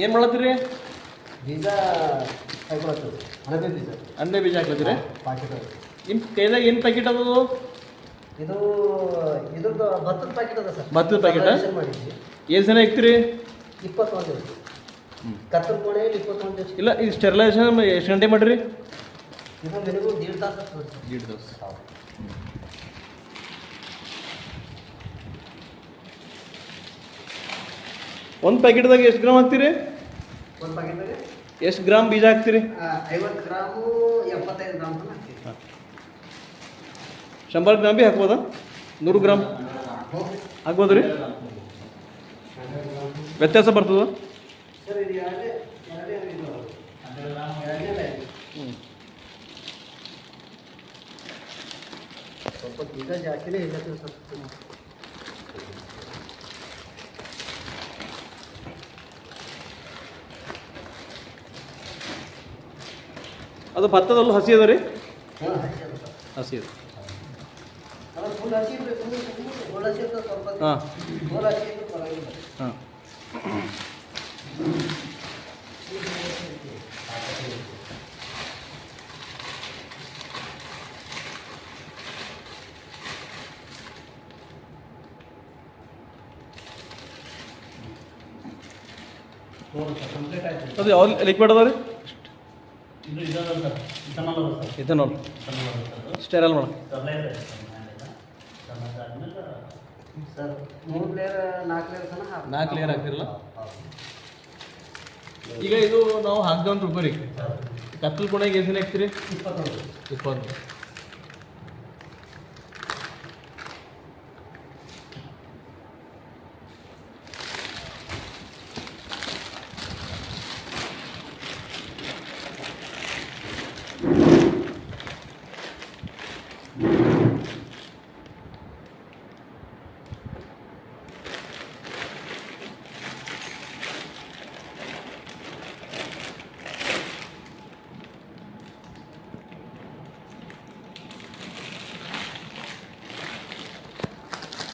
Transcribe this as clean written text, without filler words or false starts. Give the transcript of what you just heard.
ಏನು ಮಾಡತ್ತೀರಿ? ಬೀಜ ಹಾಕೊಳತ್ತದ ಅಣಬೆ ಬೀಜ. ಅಣಬೆ ಬೀಜ ಹಾಕ್ಲತ್ತೀರಿ? ಪಾಕೆಟ್. ನಿಮ್ಮ ಕೈದಾಗ ಏನು ಪ್ಯಾಕೆಟ್ ಅದು? ಇದು ಇದ್ರದ್ದು ಭತ್ತದ ಪ್ಯಾಕೆಟ್ ಅದ ಸರ್. ಭತ್ತದ ಪ್ಯಾಕೆಟ್ ಮಾಡಿದ್ವಿ. ಎಷ್ಟು ಜನ ಇಕ್ತೀರಿ? 21 ದಿವಸ. ಕತ್ತಲ ಕೋಣೆಯಲ್ಲಿ 21 ದಿವಸ. ಇಲ್ಲ ಈ ಸ್ಟೆರಿಲೈಸೇಷನ್ ಎಷ್ಟು ಗಂಟೆ ಮಾಡಿರಿ? ಇದು ಮಿನಿಮಮ್ 1.5 ತಾಸು ಆಗ್ತದೆ ಸರ್. 1.5 ತಾಸು. ಒಂದು ಪ್ಯಾಕೆಟ್ದಾಗ ಎಷ್ಟು ಗ್ರಾಮ್ ಹಾಕ್ತೀರಿ? ಒಂದು ಪ್ಯಾಕೆಟ್ದಾಗ ಎಷ್ಟು ಗ್ರಾಮ್ ಬೀಜ ಹಾಕ್ತೀರಿ? 50 ಗ್ರಾಮು 75 ಗ್ರಾಮ್ ತನಕ ಹಾಕ್ತೀವಿ. 100 ಗ್ರಾಮ್ ಭೀ ಹಾಕ್ಬೋದಾ? 100 ಗ್ರಾಮ್ ಹಾಕ್ಬೋದು ರೀ? ವ್ಯತ್ಯಾಸ ಬರ್ತದ? ಸರ್ ಇದು ಎರಡೇ ಸ್ವಲ್ಪ ಬೀಜ ಜಾಸ್ತಿನೇ ಇಲ್ಲ ಸರ್. ಅದು ಭತ್ತದಲ್ಲೂ ಹಸಿ ಅದ ರೀ? ಹಾಂ ಹಸಿ ಅದ ಸರ್. ಹಸಿ ಅದ. ಫುಲ್ ಹಸಿ ಬೇಕು. ಫುಲ್ ಹಸಿ ಇರ್ತದೆ ಸ್ವಲ್ಪ. ಹಾಂ ಫುಲ್ ಹಸಿ ಇರ್ತದೆ ಪರವಾಗಿಲ್ಲ. ಹಾಂ. ಕಂಪ್ಲೀಟ್ ಆಯ್ತು. ಅದು ಯಾವ ಲಿಕ್ವಿಡ್ ಅದ ರೀ? ಇದು ಇದಲ್ಲ ಸರ್, ಇಥನಾಲ್ ಅದ ಸರ್. ಇಥನಾಲ್ ಸ್ಟೆರಲ್ ಮಾಡ ಸರ್ 3 ಲೇಯರ್ 4 ಲೇಯರ್ ತನಕ 4 ಲೇಯರ್ ಹಾಕ್ತಿರಲ್ಲ? ಈಗ ಇದು ನಾವು ಹಾಕ್ದೇವಂತ ತಿಳ್ಕೊರಿ, ಕತ್ತಲ ಕೋಣೆಗೆ ಎಷ್ಟು ಹಾಕ್ತೀರಿ? 21. 20.